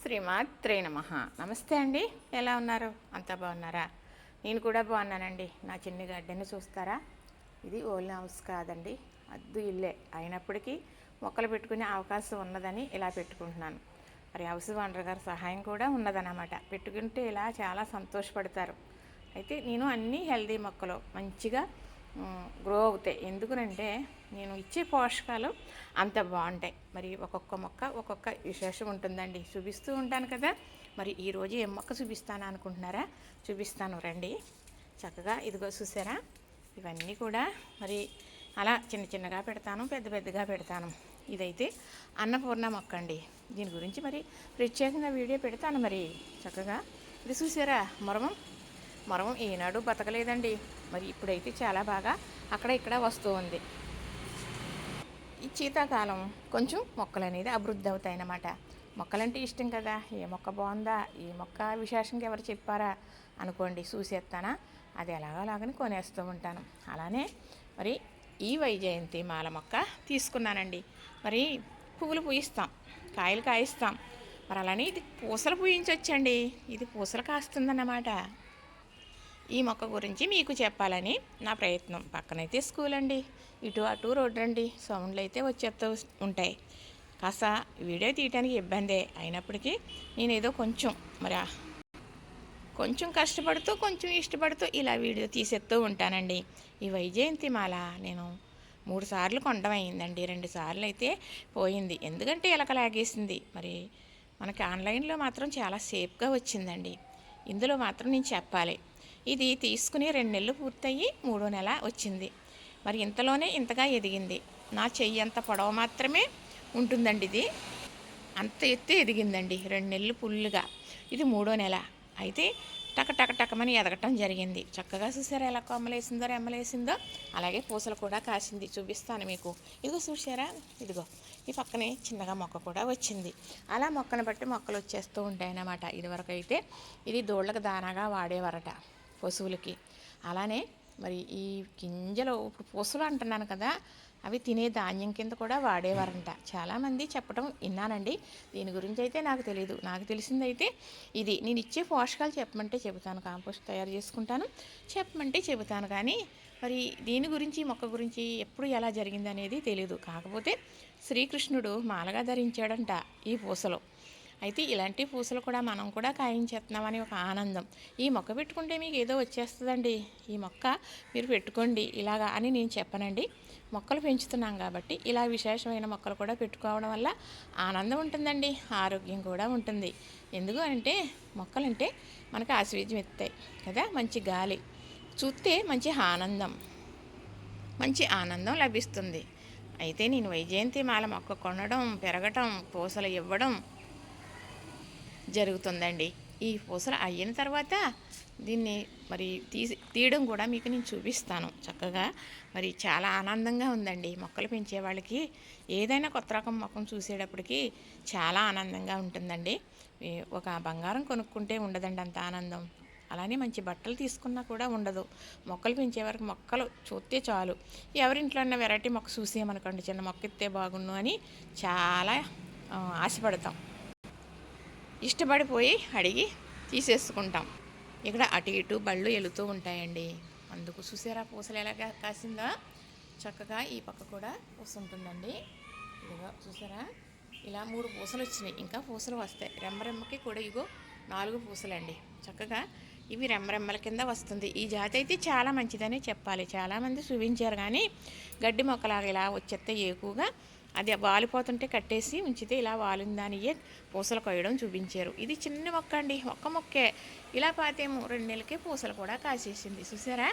శ్రీమాత్రే నమః. నమస్తే అండి, ఎలా ఉన్నారు? అంతా బాగున్నారా? నేను కూడా బాగున్నానండి. నా చిన్ని గార్డెన్ చూస్తారా? ఇది ఓన్ హౌస్ కాదండి, అద్దు ఇల్లే అయినప్పటికీ మొక్కలు పెట్టుకునే అవకాశం ఉన్నదని ఇలా పెట్టుకుంటున్నాను. మరి హౌస్ ఓనర్ గారి సహాయం కూడా ఉన్నదన్నమాట. పెట్టుకుంటే ఇలా చాలా సంతోషపడతారు. అయితే నేను అన్నీ హెల్దీ మొక్కలు మంచిగా గ్రో అవుతాయి. ఎందుకనంటే నేను ఇచ్చే పోషకాలు అంత బాగుంటాయి. మరి ఒక్కొక్క మొక్క ఒక్కొక్క విశేషం ఉంటుందండి, చూపిస్తూ ఉంటాను కదా. మరి ఈరోజు ఏం మొక్క చూపిస్తాను అనుకుంటున్నారా? చూపిస్తాను రండి. చక్కగా ఇదిగో చూసారా, ఇవన్నీ కూడా మరి అలా చిన్న చిన్నగా పెడతాను, పెద్ద పెద్దగా పెడతాను. ఇదైతే అన్నపూర్ణ మొక్క అండి. దీని గురించి మరి ప్రత్యేకంగా వీడియో పెడతాను. మరి చక్కగా ఇది చూసారా, మరమం ఈనాడు బతకలేదండి. మరి ఇప్పుడైతే చాలా బాగా అక్కడ ఇక్కడ వస్తూ ఉంది. ఈ శీతాకాలం కొంచెం మొక్కలు అనేది అభివృద్ధి అవుతాయి అన్నమాట. మొక్కలంటే ఇష్టం కదా. ఏ మొక్క బాగుందా, ఈ మొక్క విశేషంగా ఎవరు చెప్పారా అనుకోండి, చూసేస్తానా అది అలాగని కొనేస్తూ ఉంటాను. అలానే మరి ఈ వైజయంతి మాల మొక్క తీసుకున్నానండి. మరి పువ్వులు పూయిస్తాం, కాయలు కాయిస్తాం. మరి అలానే ఇది పూసలు పూయించవచ్చండి. ఇది పూసలు కాస్తుందన్నమాట. ఈ మొక్క గురించి మీకు చెప్పాలని నా ప్రయత్నం. పక్కనైతే స్కూల్ అండి, ఇటు అటు రోడ్డు అండి, సౌండ్లు అయితే వచ్చేస్తూ ఉంటాయి. కాస్త వీడియో తీయడానికి ఇబ్బందే అయినప్పటికీ నేను ఏదో కొంచెం కష్టపడుతూ కొంచెం ఇష్టపడుతూ ఇలా వీడియో తీసేస్తూ ఉంటానండి. ఈ వైజయంతి మాల నేను 3 సార్లు కొనడం అయిందండి. 2 సార్లు అయితే పోయింది, ఎందుకంటే ఎలకలాగేసింది. మరి మనకి ఆన్లైన్లో మాత్రం చాలా సేఫ్గా వచ్చిందండి. ఇందులో మాత్రం నేను చెప్పాలి, ఇది తీసుకుని 2 నెలలు పూర్తయ్యి 3వ నెల వచ్చింది. మరి ఇంతలోనే ఇంతగా ఎదిగింది. నా చెయ్యి అంత పొడవు మాత్రమే ఉంటుందండి. ఇది అంత ఎత్తు ఎదిగిందండి 2 నెలలు ఫుల్గా. ఇది 3వ నెల అయితే టకమని ఎదగటం జరిగింది. చక్కగా చూసారా ఎలా కొమ్మలేసిందో రెమ్మలేసిందో. అలాగే పూసలు కూడా కాసింది, చూపిస్తాను మీకు. ఇదిగో చూసారా, ఇదిగో ఈ పక్కనే చిన్నగా మొక్క కూడా వచ్చింది. అలా మొక్కను బట్టి మొక్కలు వచ్చేస్తూ ఉంటాయన్నమాట. ఇదివరకు అయితే ఇది దూళ్ళకు దానాగా వాడేవారట పశువులకి. అలానే మరి ఈ గింజలు ఇప్పుడు పూసలు అంటున్నాను కదా, అవి తినే ధాన్యం కింద కూడా వాడేవారంట. చాలామంది చెప్పడం విన్నానండి. దీని గురించి అయితే నాకు తెలియదు. నాకు తెలిసిందైతే ఇది. నేను ఇచ్చే పోషకాలు చెప్పమంటే చెబుతాను, కాంపోస్ట్ తయారు చేసుకుంటాను, చెప్పమంటే చెబుతాను. కానీ మరి దీని గురించి మొక్క గురించి ఎప్పుడు ఎలా జరిగింది అనేది తెలియదు. కాకపోతే శ్రీకృష్ణుడు మాలగా ధరించాడంట ఈ పూసలు. అయితే ఇలాంటి పూసలు కూడా మనం కూడా కాయించేస్తున్నామని ఒక ఆనందం. ఈ మొక్క పెట్టుకుంటే మీకు ఏదో వచ్చేస్తుందండి, ఈ మొక్క మీరు పెట్టుకోండి ఇలాగా అని నేను చెప్పనండి. మొక్కలు పెంచుతున్నాం కాబట్టి ఇలా విశేషమైన మొక్కలు కూడా పెట్టుకోవడం వల్ల ఆనందం ఉంటుందండి, ఆరోగ్యం కూడా ఉంటుంది. ఎందుకు అంటే మొక్కలంటే మనకు ఆశీర్వాదం ఇస్తాయి కదా. మంచి గాలి చూస్తే మంచి ఆనందం లభిస్తుంది. అయితే నేను వైజయంతి మాల మొక్క కొనడం, పెరగటం, పూసలు ఇవ్వడం జరుగుతుందండి. ఈ పూసలు అయిన తర్వాత దీన్ని మరి తీయడం కూడా మీకు నేను చూపిస్తాను. చక్కగా మరి చాలా ఆనందంగా ఉందండి. మొక్కలు పెంచే వాళ్ళకి ఏదైనా కొత్త రకం మొక్కను చూసేటప్పటికి చాలా ఆనందంగా ఉంటుందండి. ఒక బంగారం కొనుక్కుంటే ఉండదండి అంత ఆనందం. అలానే మంచి బట్టలు తీసుకున్నా కూడా ఉండదు. మొక్కలు పెంచే వరకు మొక్కలు చూస్తే చాలు. ఎవరింట్లో ఉన్న వెరైటీ మొక్క చూసేయమనుకోండి, చిన్న మొక్క ఇస్తే బాగుండు అని చాలా ఆశపడతాం, ఇష్టపడిపోయి అడిగి తీసేసుకుంటాం. ఇక్కడ అటు ఇటు బళ్ళు వెళుతూ ఉంటాయండి. అందుకు చూసారా పూసలు ఎలాగా కాసిందో. చక్కగా ఈ పక్క కూడా పూస ఉంటుందండి. ఇదిగో చూసారా, ఇలా 3 పూసలు వచ్చినాయి, ఇంకా పూసలు వస్తాయి. రెమ్మరెమ్మకి కూడా ఇగో 4 పూసలండి. చక్కగా ఇవి రెమ్మరెమ్మల కింద వస్తుంది. ఈ జాతి అయితే చాలా మంచిదని చెప్పాలి. చాలామంది చూపించారు, కానీ గడ్డి మొక్కలాగా ఇలా వచ్చేస్తే ఎక్కువగా అది వాలిపోతుంటే కట్టేసి ఉంచితే ఇలా వాలిందానియే పూసలు కొయ్యడం చూపించారు. ఇది చిన్న మొక్క అండి, ఒక్క మొక్కే. ఇలా పాతేమో 2 నెలలకే పూసలు కూడా కాసేసింది. చూసారా,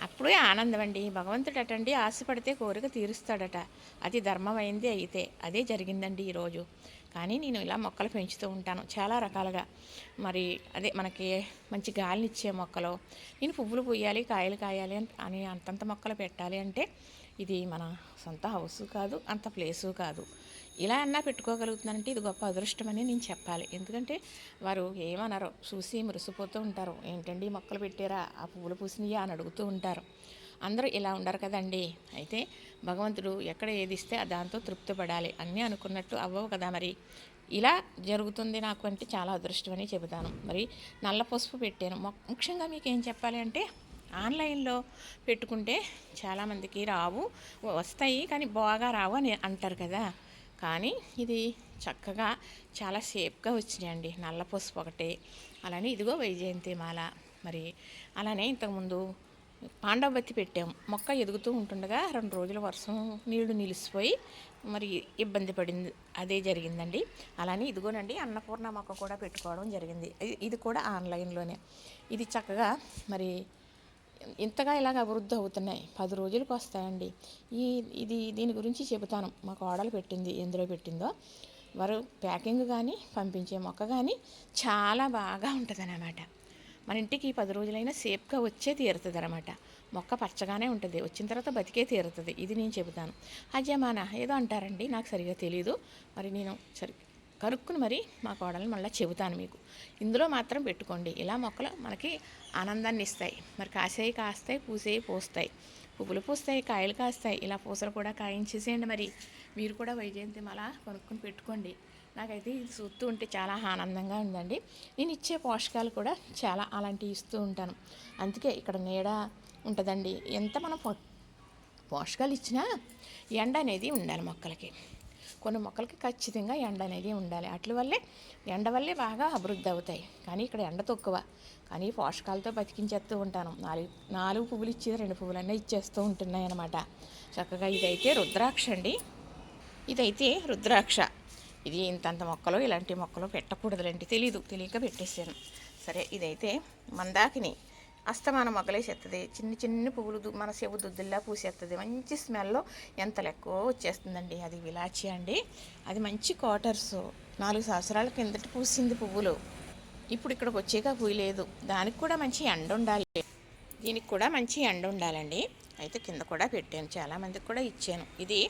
అప్పుడే ఆనందం అండి. భగవంతుడు అటండి ఆశపడితే కోరిక తీరుస్తాడట. అది ధర్మమైంది. అయితే అదే జరిగిందండి ఈరోజు. కానీ నేను ఇలా మొక్కలు పెంచుతూ ఉంటాను చాలా రకాలుగా. మరి అదే మనకి మంచి గాలినిచ్చే మొక్కలు, నేను పువ్వులు పూయాలి, కాయలు కాయాలి అని అంతంత మొక్కలు పెట్టాలి అంటే ఇది మన సొంత హౌస్ కాదు, అంత ప్లేసు కాదు. ఇలా అన్నా పెట్టుకోగలుగుతున్నానంటే ఇది గొప్ప అదృష్టమని నేను చెప్పాలి. ఎందుకంటే వారు ఏమన్నారో చూసి మురిసిపోతూ ఉంటారు. ఏంటండి మొక్కలు పెట్టారా, ఆ పువ్వులు పూసినాయా అని అడుగుతూ ఉంటారు. అందరూ ఇలా ఉండరు కదండి. అయితే భగవంతుడు ఎక్కడ ఏది ఇస్తే దాంతో తృప్తి పడాలి. అన్నీ అనుకున్నట్టు అవ్వవు కదా. మరి ఇలా జరుగుతుంది నాకు అంటే చాలా అదృష్టం అని చెబుతాను. మరి నల్ల పసుపు పెట్టాను. ముఖ్యంగా మీకు ఏం చెప్పాలి అంటే ఆన్లైన్లో పెట్టుకుంటే చాలామందికి రావు, వస్తాయి కానీ బాగా రావు అని అంటారు కదా. కానీ ఇది చక్కగా చాలా సేఫ్గా వచ్చినాయండి. నల్ల పసుపు ఒకటే, అలానే ఇదిగో వైజయంతి మాల. మరి అలానే ఇంతకుముందు పాండవబత్తి పెట్టాము. మొక్క ఎదుగుతూ ఉంటుండగా 2 రోజుల వర్షం నీళ్లు నిలిచిపోయి మరి ఇబ్బంది పడింది, అదే జరిగిందండి. అలానే ఇదిగోనండి అన్నపూర్ణ మొక్క కూడా పెట్టుకోవడం జరిగింది. ఇది కూడా ఆన్లైన్లోనే. ఇది చక్కగా మరి ఇంతగా ఇలాగ అభివృద్ధి అవుతున్నాయి. 10 రోజులకు వస్తాయండి. దీని గురించి చెబుతాను. మా కోడలు పెట్టింది, ఎందులో పెట్టిందో. వారు ప్యాకింగ్ కానీ పంపించే మొక్క కానీ చాలా బాగా ఉంటుందన్నమాట. మన ఇంటికి 10 రోజులైనా సేఫ్గా వచ్చే తీరుతుంది అనమాట. మొక్క పచ్చగానే ఉంటుంది, వచ్చిన తర్వాత బతికే తీరుతుంది. ఇది నేను చెబుతాను. అజమానా ఏదో అంటారండి, నాకు సరిగా తెలీదు. మరి నేను కనుక్కుని మరి మా కోడల్ని మళ్ళీ చెబుతాను మీకు. ఇందులో మాత్రం పెట్టుకోండి. ఇలా మొక్కలు మనకి ఆనందాన్ని ఇస్తాయి. మరి కాసేవి కాస్తాయి, పూసేవి పూస్తాయి, పువ్వులు పూస్తాయి, కాయలు కాస్తాయి. ఇలా పూసలు కూడా కాయించేసేయండి. మరి మీరు కూడా వైజయంతి మాల కొనుక్కొని పెట్టుకోండి. నాకైతే ఇది చూస్తూ ఉంటే చాలా ఆనందంగా ఉందండి. నేను ఇచ్చే పోషకాలు కూడా చాలా అలాంటివి ఇస్తూ ఉంటాను. అందుకే ఇక్కడ నీడ ఉంటుందండి. ఎంత మనం పోషకాలు ఇచ్చినా ఎండ అనేది ఉండాలి మొక్కలకి. కొన్ని మొక్కలకి ఖచ్చితంగా ఎండ అనేది ఉండాలి. అట్ల వల్లే ఎండ వల్లే బాగా అభివృద్ధి అవుతాయి. కానీ ఇక్కడ ఎండ తక్కువ, కానీ పోషకాలతో బతికించేస్తూ ఉంటాను. 4 పువ్వులు ఇచ్చేది 2 పువ్వులన్నీ ఇచ్చేస్తూ ఉంటున్నాయి అన్నమాట. చక్కగా ఇదైతే రుద్రాక్ష అండి. ఇదైతే రుద్రాక్ష. ఇది ఇంతంత మొక్కలు, ఇలాంటి మొక్కలు పెట్టకూడదులేంటి, తెలియక పెట్టేశాను. సరే, ఇదైతే మందాకిని. అస్తమాన మొగ్గలేసేస్తుంది. చిన్ని పువ్వులు మన చెవు దుద్దుల్లా పూసేస్తుంది. మంచి స్మెల్లో ఎంత లెక్కో వచ్చేస్తుందండి. అది విలాచి అండి. అది మంచి క్వార్టర్స్. 4 సంవత్సరాల కిందట పూసింది పువ్వులు. ఇప్పుడు ఇక్కడికి వచ్చాక పూయలేదు. దానికి కూడా మంచి ఎండ ఉండాలి, దీనికి కూడా మంచి ఎండ ఉండాలండి. అయితే కింద కూడా పెట్టాను, చాలామందికి కూడా ఇచ్చాను. ఇది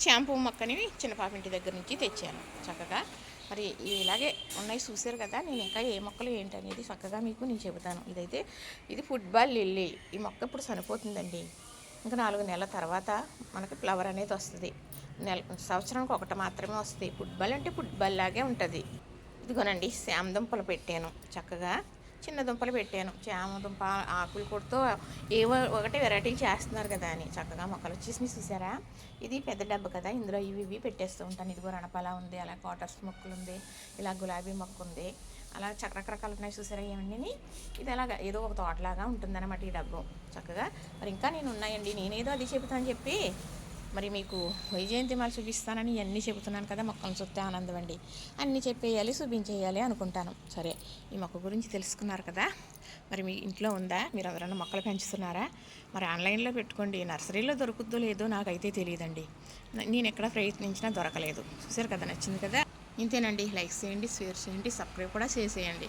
షాంపూ మొక్కని చిన్న పాపింటి దగ్గర నుంచి తెచ్చాను. చక్కగా మరి ఇలాగే ఉన్నాయి, చూసారు కదా. నేను ఇంకా ఏ మొక్కలు ఏంటనేది చక్కగా మీకు నేను చెబుతాను. ఇది ఫుట్బాల్ లిల్లీ. ఈ మొక్క ఇప్పుడు చనిపోతుందండి. ఇంకా 4 నెలల తర్వాత మనకి ఫ్లవర్ అనేది వస్తుంది. సంవత్సరానికి ఒకటి మాత్రమే వస్తుంది. ఫుట్బాల్ అంటే ఫుట్బాల్ లాగే ఉంటుంది. ఇదిగోనండి శామ దుంపలు పెట్టాను. చక్కగా చిన్న దుంపలు పెట్టాను. చామ దుంప ఆకులు కొడుతూ ఏవో ఒకటి వెరైటీలు చేస్తున్నారు కదా అని చక్కగా మొక్కలు వచ్చేసి చూసారా. ఇది పెద్ద డబ్బు కదా, ఇందులో ఇవి పెట్టేస్తూ ఉంటాను. ఇదిగో రణపాల ఉంది, అలా క్వార్టర్స్ మొక్కలు ఉంది, ఇలా గులాబీ మొక్క ఉంది, అలా రకరకాలు ఉన్నాయి చూసారా. ఏమండి ఇది అలాగా ఏదో ఒక తోటలాగా ఉంటుందన్నమాట ఈ డబ్బు. చక్కగా మరి ఇంకా నేను ఉన్నాయండి. నేనేదో అది చెబుతాను చెప్పి మరి మీకు వైజయంతి మాల చూపిస్తానని ఇవన్నీ చెబుతున్నాను కదా. మొక్కలను చూస్తే ఆనందం అండి. అన్నీ చెప్పేయాలి, చూపించేయాలి అనుకుంటాను. సరే, ఈ మొక్క గురించి తెలుసుకున్నారు కదా. మరి మీ ఇంట్లో ఉందా? మీరు ఎవరైనా మొక్కలు పెంచుతున్నారా? మరి ఆన్లైన్లో పెట్టుకోండి. నర్సరీలో దొరుకుద్దో లేదో నాకైతే తెలియదండి. నేను ఎక్కడ ప్రయత్నించినా దొరకలేదు. చూసారు కదా, నచ్చింది కదా. ఇంతేనండి. లైక్ చేయండి, షేర్ చేయండి, సబ్స్క్రైబ్ కూడా చేసేయండి.